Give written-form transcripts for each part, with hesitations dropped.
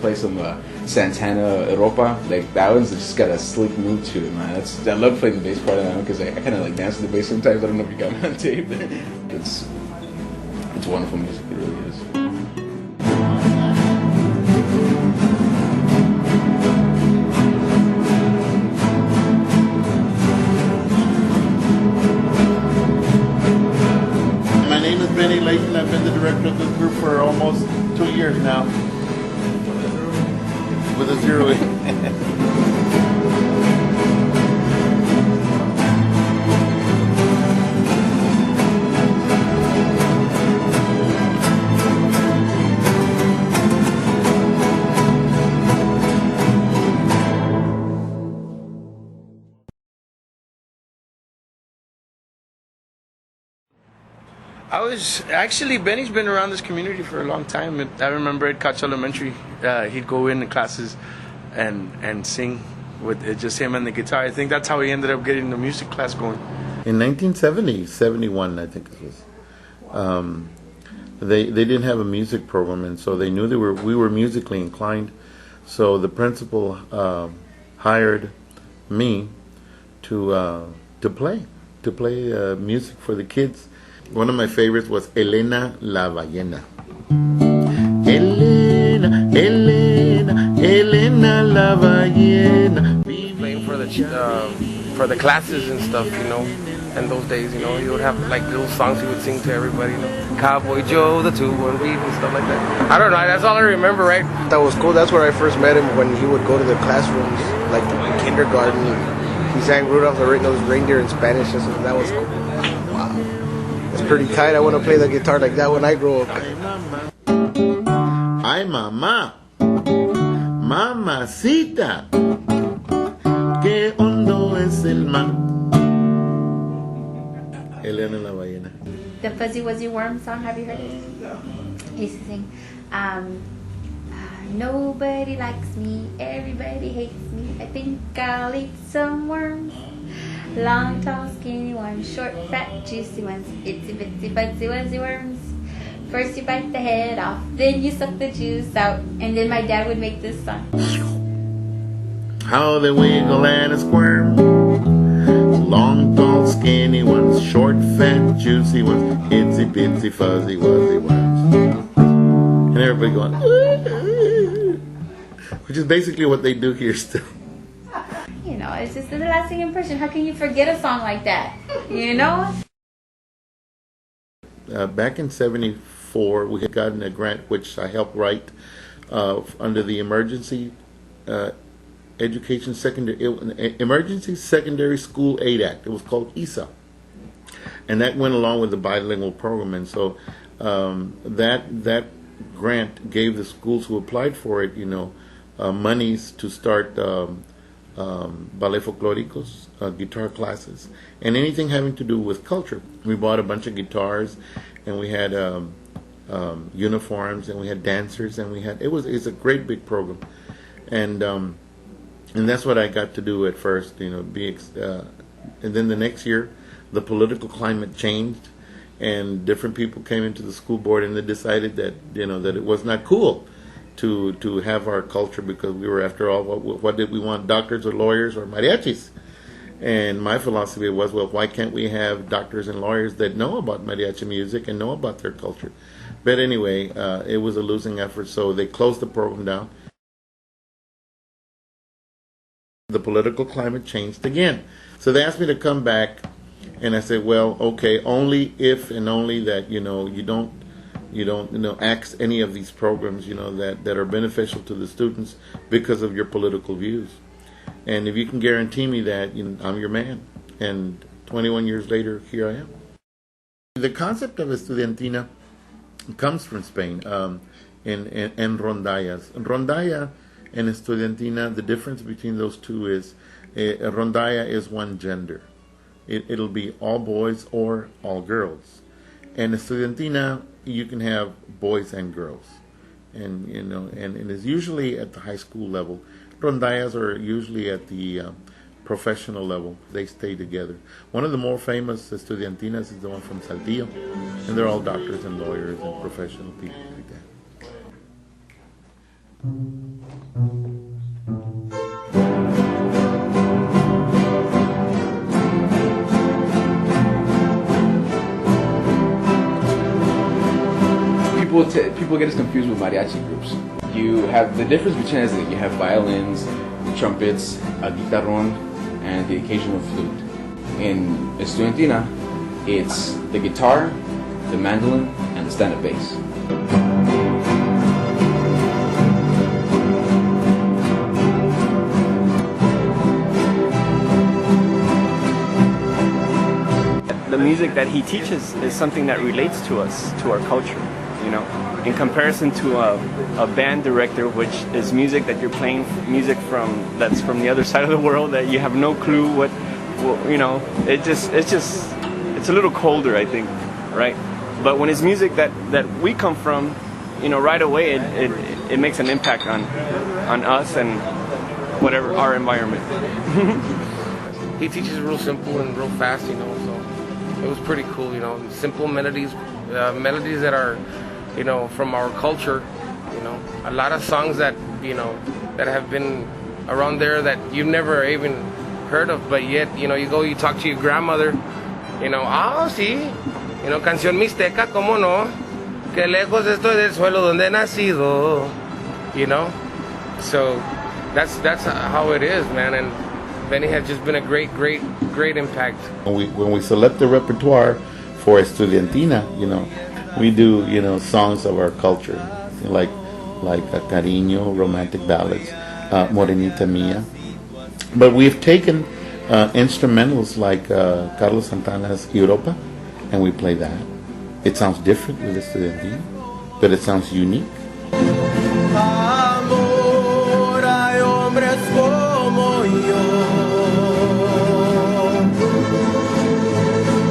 play some Santana Europa. Like that one's just got a slick mood to it, man. I love playing the bass part of that one because I kind of like dance to the bass sometimes. I don't know if you got me on tape. It's wonderful music. It really is. Layton. I've been the director of this group for almost 2 years now. With a zero. Benny's been around this community for a long time. I remember at Edcouch Elementary, he'd go in the classes and sing with just him and the guitar. I think that's how he ended up getting the music class going. In 1970, 71, I think it was, they didn't have a music program, and so they knew we were musically inclined. So the principal hired me to play music for the kids. One of my favorites was Elena la Ballena. Elena, Elena, Elena la Ballena. Playing for the classes and stuff, you know. In those days, you know, you would have like little songs you would sing to everybody, you know. Cowboy Joe, the 2-1 beat and stuff like that. I don't know, that's all I remember, right? That was cool. That's where I first met him, when he would go to the classrooms, like in kindergarten. He sang Rudolph the Red-Nosed Reindeer in Spanish, and so that was cool. Wow. It's pretty tight. I want to play the guitar like that when I grow up. Ay, mamá, mamacita, que hondo es el mar. Elena la Ballena. The Fuzzy Wuzzy Worm song, have you heard it? He used to sing, nobody likes me, everybody hates me, I think I'll eat some worms. Long, tall, skinny ones, short, fat, juicy ones, itsy bitsy fuzzy wuzzy worms. First you bite the head off, then you suck the juice out, and then my dad would make this song. How they wiggle and squirm. Long, tall, skinny ones, short, fat, juicy ones, itsy bitsy fuzzy wuzzy worms. And everybody going, which is basically what they do here still. You know, it's just a lasting impression. How can you forget a song like that? You know? Back in 74, we had gotten a grant which I helped write under the Emergency Emergency Secondary School Aid Act. It was called ESA, and that went along with the bilingual program. And so that grant gave the schools who applied for it, you know, monies to start ballet folclóricos, guitar classes, and anything having to do with culture. We bought a bunch of guitars, and we had uniforms, and we had dancers, and it's a great big program, and that's what I got to do at first, you know. And then the next year, the political climate changed, and different people came into the school board, and they decided that, you know, that it was not cool to have our culture, because we were, after all, what did we want? Doctors or lawyers or mariachis? And my philosophy was, well, why can't we have doctors and lawyers that know about mariachi music and know about their culture? But anyway, it was a losing effort, so they closed the program down. The political climate changed again. So they asked me to come back, and I said, well, okay, only if and only that, you know, you don't axe any of these programs, you know, that are beneficial to the students because of your political views. And if you can guarantee me that, you know, I'm your man. And 21 years later, here I am. The concept of Estudiantina comes from Spain, in rondallas. Rondalla and Estudiantina, the difference between those two is rondalla is one gender. It'll be all boys or all girls. And Estudiantina, you can have boys and girls, and you know, and it's usually at the high school level. Rondallas are usually at the professional level. They stay together. One of the more famous Estudiantinas is the one from Saltillo, and they're all doctors and lawyers and professional people like that. people get us confused with mariachi groups. You have the difference between is that you have violins, trumpets, a guitarrón, and the occasional flute. In Estudiantina, it's the guitar, the mandolin, and the stand-up bass. The music that he teaches is something that relates to us, to our culture, you know, in comparison to a band director, which is music that you're playing, music that's from the other side of the world that you have no clue what you know, it's a little colder, I think, right? But when it's music that we come from, you know, right away it makes an impact on us and whatever our environment. He teaches real simple and real fast, you know, so it was pretty cool, you know. Simple melodies, melodies that are, you know, from our culture, you know. A lot of songs that, you know, that have been around there that you've never even heard of, but yet, you know, you talk to your grandmother, you know, sí, you know, canción mixteca, como no, que lejos estoy del suelo donde he nacido, you know. So that's how it is, man, and Benny has just been a great impact. When we select the repertoire for Estudiantina, you know, we do, you know, songs of our culture, like Cariño, romantic ballads, Morenita Mía. But we've taken instrumentals like Carlos Santana's Europa, and we play that. It sounds different with Estudiantina, but it sounds unique. Amor, hay hombres como yo,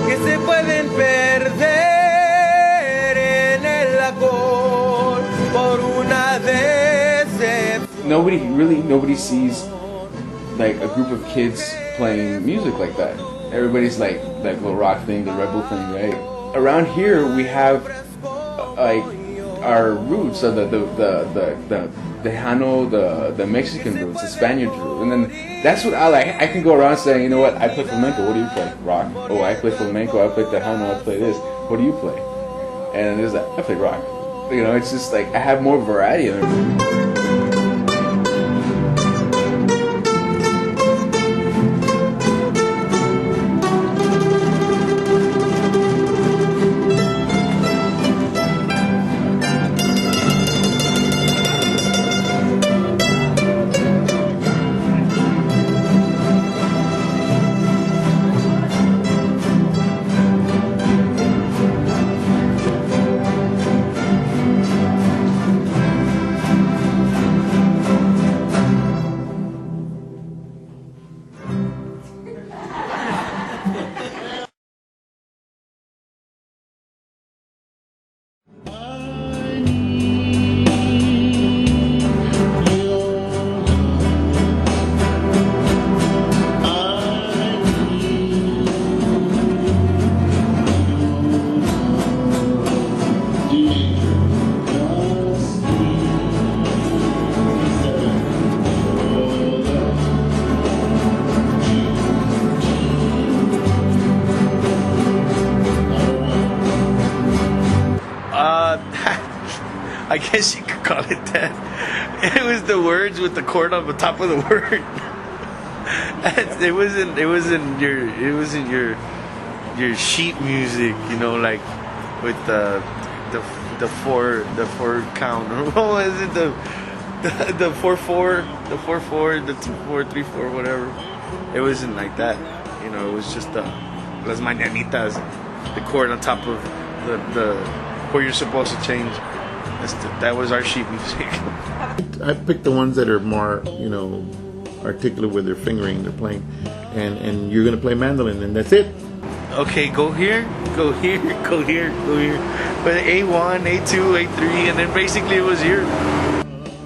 que se pueden perder en el alcohol por una decepción. Nobody sees like a group of kids playing music like that. Everybody's like the rock thing, the rebel thing, right? Around here we have like our roots, so the Tejano, the Mexican roots, the Spaniard root, and then that's what I like. I can go around saying, you know what, I play flamenco. What do you play? Rock. Oh, I play flamenco. I play Tejano. I play this. What do you play? And there's that. I play rock. You know, it's just like I have more variety in it. I guess you could call it that. It was the words with the chord on the top of the word. It wasn't your sheet music, you know, like with the four count. What was it? The 4/4, the 4/4, the 2/4, 3/4, whatever. It wasn't like that, you know. It was just las mañanitas, the chord on top of the where you're supposed to change. That was our sheet music. I picked the ones that are more, you know, articulate with their fingering, they're playing, and you're gonna play mandolin, and that's it. Okay, go here, go here, go here, go here. But A1, A2, A3, and then basically it was here.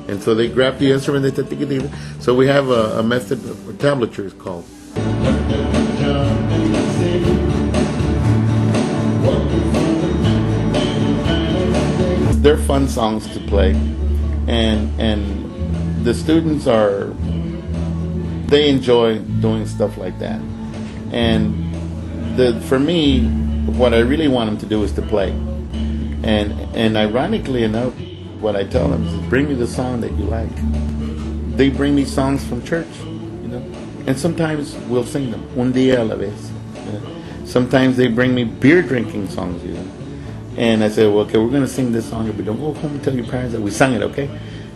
And so they grab the instrument, they take it. So we have a method of tablature, it's called. They're fun songs to play, and the students they enjoy doing stuff like that. And for me, what I really want them to do is to play. And ironically enough, what I tell them is, bring me the song that you like. They bring me songs from church, you know, and sometimes we'll sing them. Un día a la vez. You know? Sometimes they bring me beer drinking songs, you know. And I say, well, okay, we're going to sing this song. If we don't, go home and tell your parents that we sang it, okay?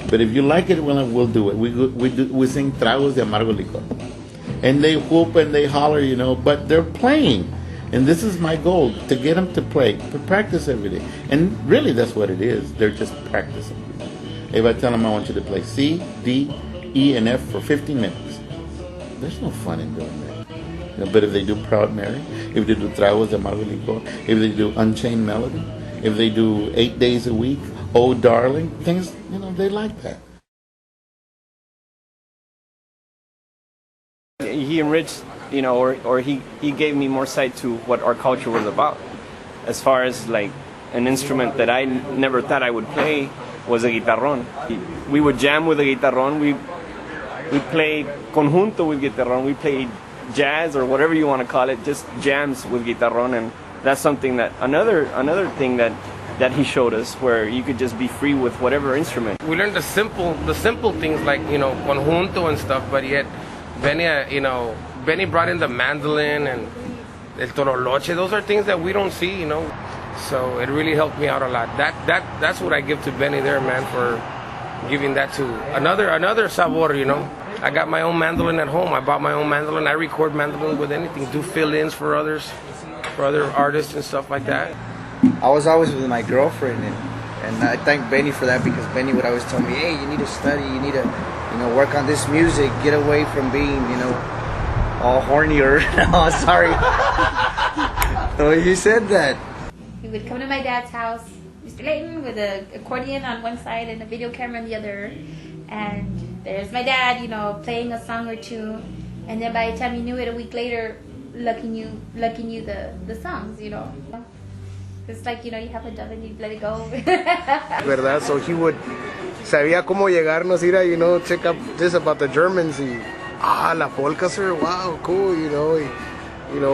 But if you like it, well, we'll do it. We sing Tragos de Amargo Licor. And they whoop and they holler, you know, but they're playing. And this is my goal, to get them to play, to practice every day. And really, that's what it is. They're just practicing. If I tell them I want you to play C, D, E, and F for 15 minutes, there's no fun in doing that. You know, but if they do Proud Mary, if they do Tragos de Amargo Licor, if they do Unchained Melody, if they do 8 days a week, Oh Darling, things, you know, they like that. He enriched, you know, or he gave me more sight to what our culture was about. As far as like an instrument that I never thought I would play was a guitarrón. We would jam with a guitarrón. We played conjunto with guitarrón. We played jazz or whatever you want to call it, just jams with guitarrón. And that's something that another thing that he showed us, where you could just be free with whatever instrument. We learned the simple things like, you know, conjunto and stuff, but yet Benny brought in the mandolin and el toroloche. Those are things that we don't see, you know. So it really helped me out a lot. That's what I give to Benny there, man, for giving that to another sabor, you know. I got my own mandolin at home. I bought my own mandolin. I record mandolin with anything, do fill-ins for other artists and stuff like that. I was always with my girlfriend, and I thank Benny for that, because Benny would always tell me, hey, you need to study, you need to, you know, work on this music, get away from being, you know, all horny or, oh, sorry. Oh, you said that. We would come to my dad's house, Mr. Layton, with an accordion on one side and a video camera on the other, and there's my dad, you know, playing a song or two, and then by the time you knew it, a week later, lucking you the songs, you know. It's like, you know, you have a dove and you let it go. ¿Verdad? So he would, sabía cómo llegarnos, ir a, you know, check up this about the Germans, y, la polka, sir, wow, cool, you know,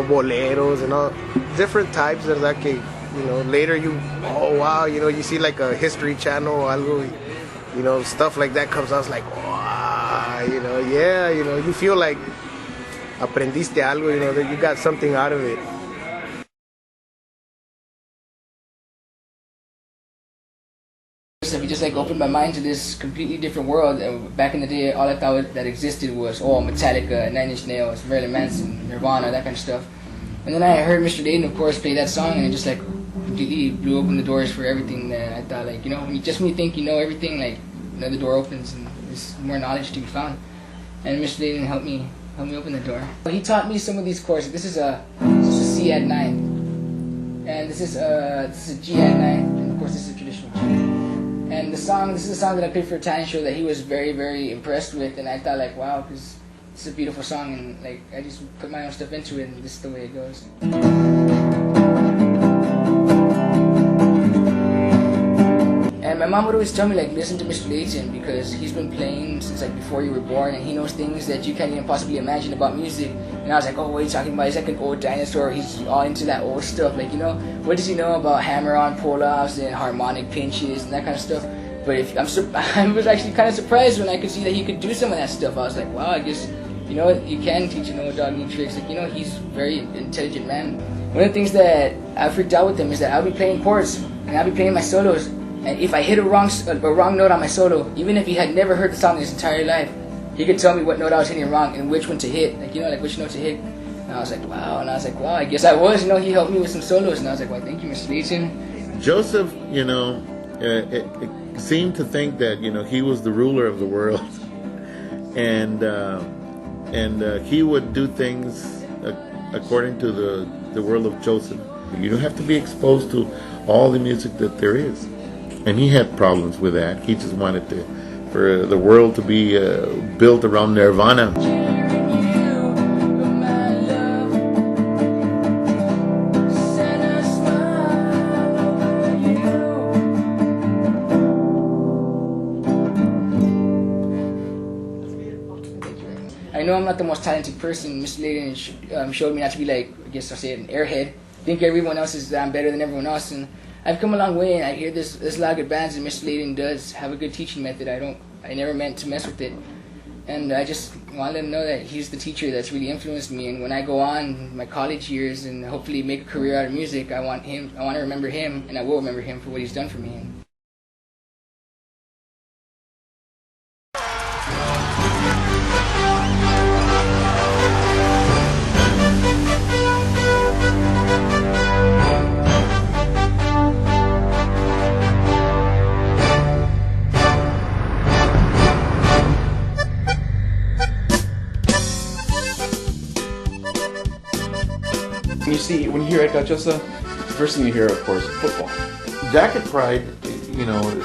boleros and all, different types, ¿verdad? Que, you know, later you, oh, wow, you know, you see like a History Channel or algo, you know, stuff like that comes out, it's like, wow, you know, yeah, you know, you feel like aprendiste algo, you know, that you got something out of it. It just like opened my mind to this completely different world. And back in the day, all I thought that existed was Metallica, Nine Inch Nails, Marilyn Manson, Nirvana, that kind of stuff. And then I heard Mr. Layton, of course, play that song, and it just like completely blew open the doors for everything that I thought, like, you know, when you think you know everything, like, another door opens and there's more knowledge to be found. And Mr. Layton helped me open the door. He taught me some of these chords. This is a C add 9, and this is a G add 9, and of course this is a traditional G. And this is a song that I played for a talent show that he was very, very impressed with, and I thought, like, wow, because it's a beautiful song, and like I just put my own stuff into it, and this is the way it goes. And my mom would always tell me, like, listen to Mr. Layton, because he's been playing since like before you were born, and he knows things that you can't even possibly imagine about music. And I was like, oh, what are you talking about? He's like an old dinosaur. He's all into that old stuff. Like, you know, what does he know about hammer-on pull-offs and harmonic pinches and that kind of stuff? But I was actually kind of surprised when I could see that he could do some of that stuff. I was like, wow, I guess, you know, you can teach an old dog new tricks. Like, you know, he's a very intelligent man. One of the things that I freaked out with him is that I'll be playing chords and I'll be playing my solos, and if I hit a wrong note on my solo, even if he had never heard the song in his entire life, he could tell me what note I was hitting wrong and which one to hit, like, you know, like which note to hit. And I was like, wow, I guess I was, you know, he helped me with some solos, and I was like, well, thank you, Mr. Layton. Joseph, you know, it seemed to think that, you know, he was the ruler of the world, and he would do things according to the world of Joseph. You don't have to be exposed to all the music that there is, and he had problems with that. He just wanted for the world to be built around Nirvana. I know I'm not the most talented person. Mr. Layton showed me not to be like, I guess I'll say it, an airhead. Think everyone else is that I'm better than everyone else, and I've come a long way, and I hear there's a lot of good bands, and Mr. Layton does have a good teaching method. I never meant to mess with it, and I just want to let him know that he's the teacher that's really influenced me. And when I go on my college years and hopefully make a career out of music, I want to remember him, and I will remember him for what he's done for me. When you hear Edcouch-Elsa, the first thing you hear, of course, is football. Jacket pride,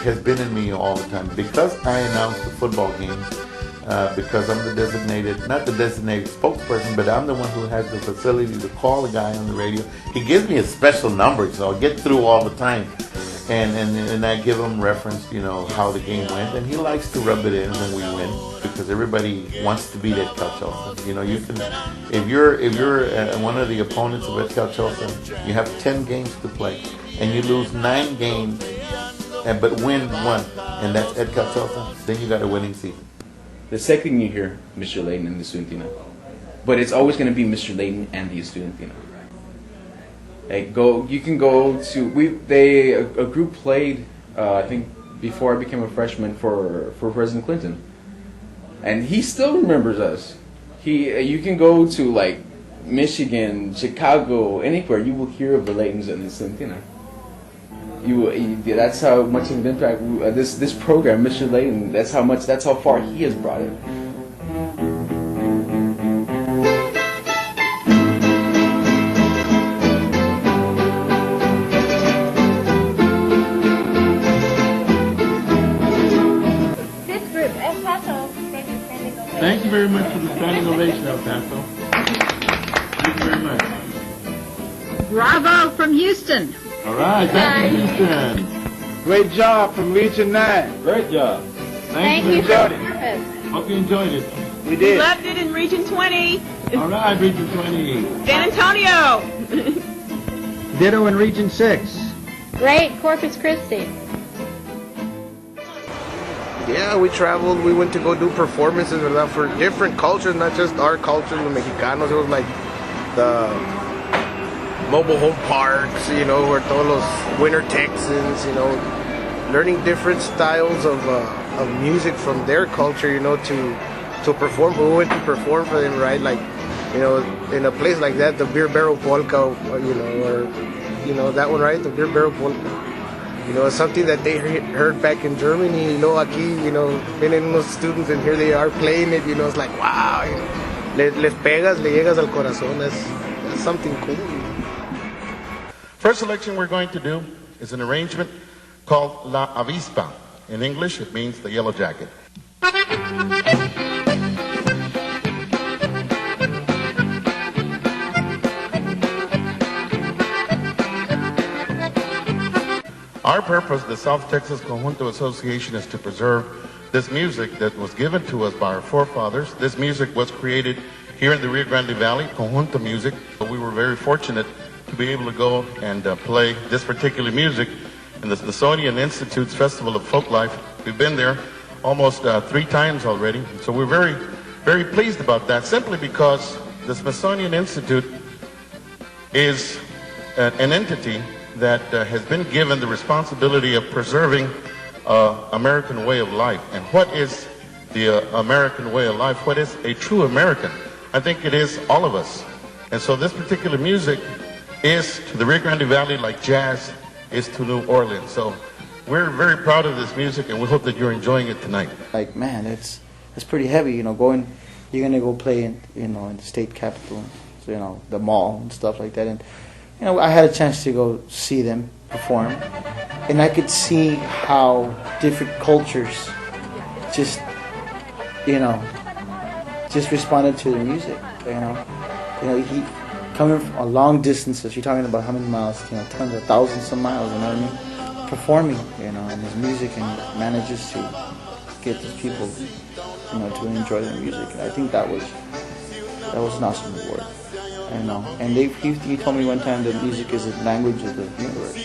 has been in me all the time because I announce the football games. Because I'm not the designated spokesperson, but I'm the one who has the facility to call the guy on the radio. He gives me a special number, so I get through all the time. And I give him reference, how the game went, and he likes to rub it in when we win because everybody wants to beat Edcouch-Elsa. You can, if you're one of the opponents of Edcouch-Elsa, you have 10 games to play, and you lose 9 games, but win 1, and that's Edcouch-Elsa. Then you got a winning season. The second thing you hear, Mr. Layton and the Estudiantina, but it's always going to be Mr. Layton and the Estudiantina. You can go to a group played I think before I became a freshman for President Clinton, and he still remembers us. You can go to like Michigan, Chicago, anywhere, you will hear of the Laytons and the Estudiantina. That's how much of an impact this program, Mr. Layton. That's how far he has brought it. Thank you very much for the standing ovation, El Paso. Thank you very much. Bravo from Houston. All right, thank you, Houston. Great job from Region 9. Great job. Thank you for enjoyed the service. Hope you enjoyed it. We did. Loved it in Region 20. All right, Region 20. San Antonio. Ditto in Region 6. Great, Corpus Christi. Yeah, we traveled. We went to go do performances for different cultures, not just our culture, the Mexicanos. It was like the mobile home parks, where todos los winter Texans, learning different styles of music from their culture, to perform. We went to perform for them, right? Like, in a place like that, the Beer Barrel Polka, or that one, right? The Beer Barrel Polka. It's something that they heard back in Germany, aquí, vienen unos students and here they are playing it, it's like, wow, les llegas al corazón, that's something cool. First selection we're going to do is an arrangement called La Avispa. In English, it means the yellow jacket. Our purpose, the South Texas Conjunto Association, is to preserve this music that was given to us by our forefathers. This music was created here in the Rio Grande Valley, conjunto music. We were very fortunate to be able to go and play this particular music in the Smithsonian Institute's Festival of Folklife. We've been there almost 3 times already, so we're very, very pleased about that, simply because the Smithsonian Institute is an entity that has been given the responsibility of preserving American way of life. And what is the American way of life? What is a true American? I think it is all of us. And so this particular music is to the Rio Grande Valley like jazz is to New Orleans. So we're very proud of this music, and we hope that you're enjoying it tonight. Like, man, it's pretty heavy, you're gonna go play in the state capitol, the mall and stuff like that. And I had a chance to go see them perform, and I could see how different cultures just responded to the music. He coming from a long distances. You're talking about how many miles? Tens of thousands of miles. You know what I mean? Performing, and his music, and manages to get these people, to enjoy their music. And I think that was an awesome reward. I know. And he told me one time that music is the language of the universe.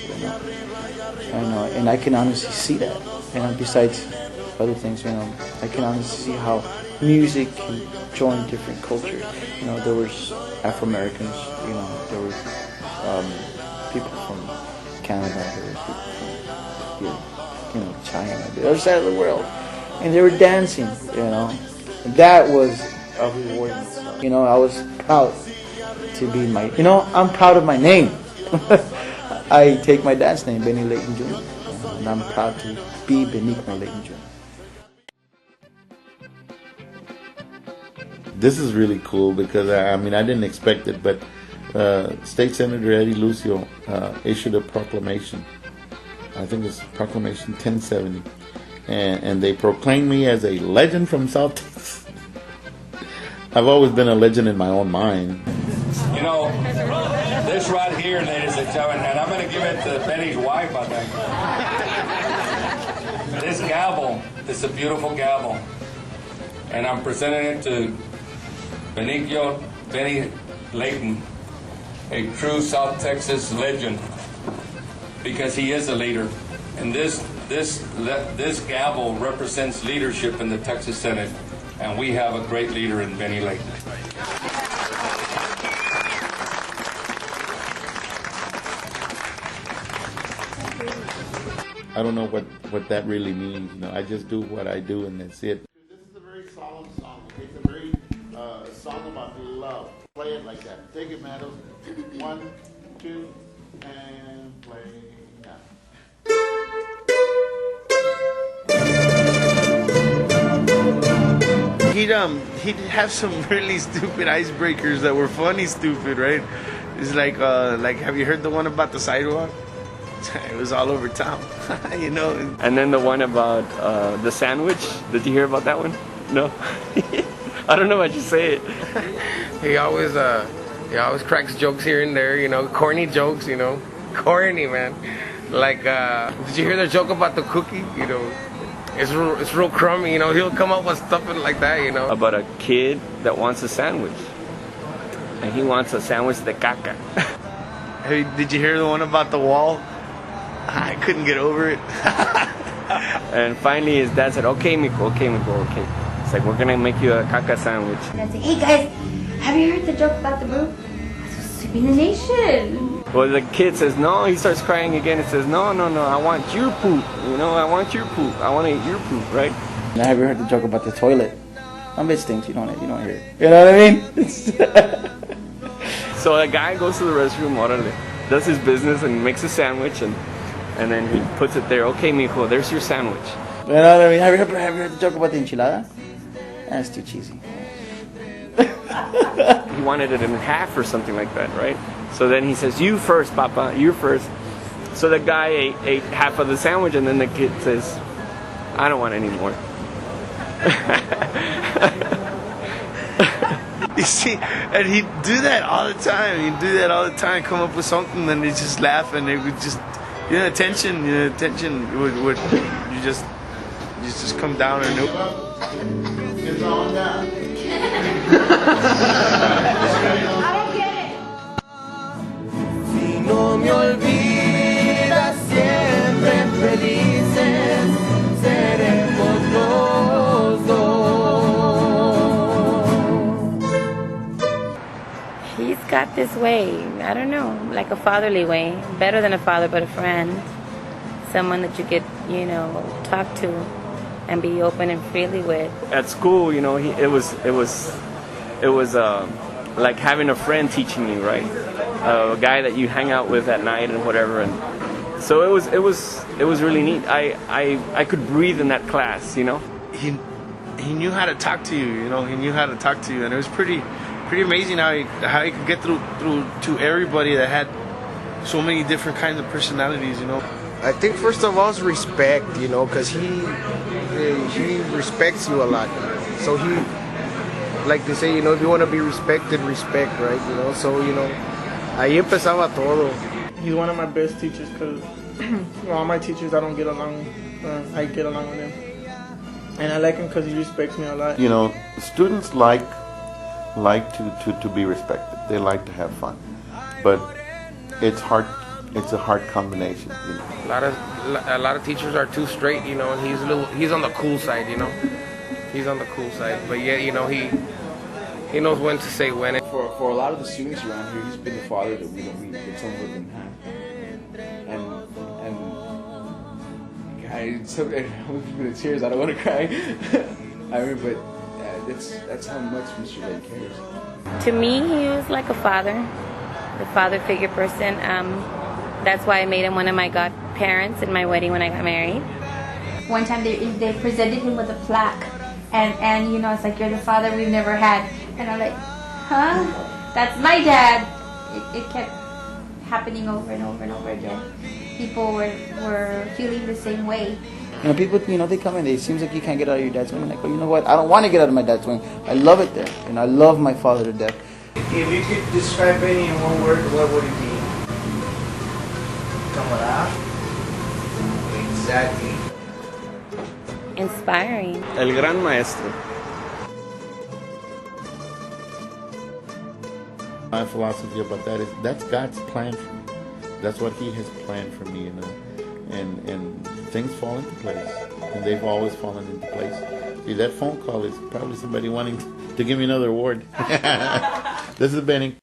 I know. And I can honestly see that. And besides other things, I can honestly see how music can join different cultures. There was Afro-Americans, there were people from Canada, there were people from here, China, the other side of the world. And they were dancing, And that was a rewarding stuff. I was proud to be I'm proud of my name. I take my dad's name, Benny Layton Jr., and I'm proud to be Benigno Layton Jr. This is really cool because I didn't expect it, but State Senator Eddie Lucio issued a proclamation. I think it's Proclamation 1070, and they proclaimed me as a legend from South Texas. I've always been a legend in my own mind. This right here, ladies and gentlemen, and I'm going to give it to Benny's wife, I think. This gavel is a beautiful gavel, and I'm presenting it to Benny Layton, a true South Texas legend, because he is a leader. And this gavel represents leadership in the Texas Senate, and we have a great leader in Benny Layton. I don't know what that really means. I just do what I do, and that's it. This is a very solemn song. It's a very song about love. Play it like that. Take it, Matos. 1, 2, and play now. He'd have some really stupid icebreakers that were funny stupid, right? It's like have you heard the one about the sidewalk? It was all over town, And then the one about the sandwich. Did you hear about that one? No. I don't know why you say it. He always cracks jokes here and there, corny jokes, corny, man. Like, did you hear the joke about the cookie? It's real crummy, He'll come up with stuff like that, About a kid that wants a sandwich, and he wants a sandwich de caca. Hey, did you hear the one about the wall? I couldn't get over it. And finally his dad said, okay, mijo, okay. It's like, we're gonna make you a caca sandwich. And I say, hey guys, have you heard the joke about the boo? It's sweeping the nation. Well, the kid says no, he starts crying again. He says, no, I want your poop. I want your poop. I want to eat your poop, right? Now, have you heard the joke about the toilet? It stinks, you don't hear it. You know what I mean? So a guy goes to the restroom, does his business and makes a sandwich, and then he puts it there. Okay, mijo, there's your sandwich. You know what I mean? Have you heard the joke about the enchilada? That's too cheesy. He wanted it in half or something like that, right? So then he says, you first, papa, you first. So the guy ate half of the sandwich, and then the kid says, I don't want any more. You see, and he'd do that all the time. Come up with something, and he'd just laugh, and it would just, tension would you just come down and It's on down. I don't get it. Si no me olvidas, siempre felices seremos los dos. He's got this way, I don't know, like a fatherly way. Better than a father, but a friend. Someone that you could, talk to and be open and freely with. At school, it was like having a friend teaching you, right? A guy that you hang out with at night and whatever, and so it was really neat. I could breathe in that class, He knew how to talk to you, He knew how to talk to you, and it was pretty amazing how he could get through to everybody that had so many different kinds of personalities, I think first of all is respect, because he respects you a lot. So he, like they say, if you want to be respected, respect, right? So ahí empezaba todo. He's one of my best teachers because all my teachers I don't get along. I get along with him, and I like him because he respects me a lot. Students like like to be respected. They like to have fun, but it's hard. It's a hard combination. You know? A lot of teachers are too straight, you know, and he's on the cool side, you know. He's on the cool side, but yet, you know, he knows when to say when. For a lot of the students around here, he's been the father that some of us didn't have. And I'm almost in tears. I don't want to cry. I mean, but that's how much Mr. Layton cares. To me, he was like a father, the father figure person. That's why I made him one of my godparents in my wedding when I got married. One time they presented him with a plaque, and you know, it's like, you're the father we've never had. And I'm like, huh? That's my dad. It kept happening over and over and over again. People were feeling the same way. You know, people, you know, they come in, it seems like you can't get out of your dad's wing. I'm like, well, you know what? I don't want to get out of my dad's wing. I love it there, and I love my father to death. If you could describe Benny in one word, what would it be? Camarada. Exactly. Inspiring. El gran maestro. My philosophy about that is that's God's plan for me. That's what He has planned for me, you know. And things fall into place, and they've always fallen into place. See, that phone call is probably somebody wanting to give me another award. This is Benny.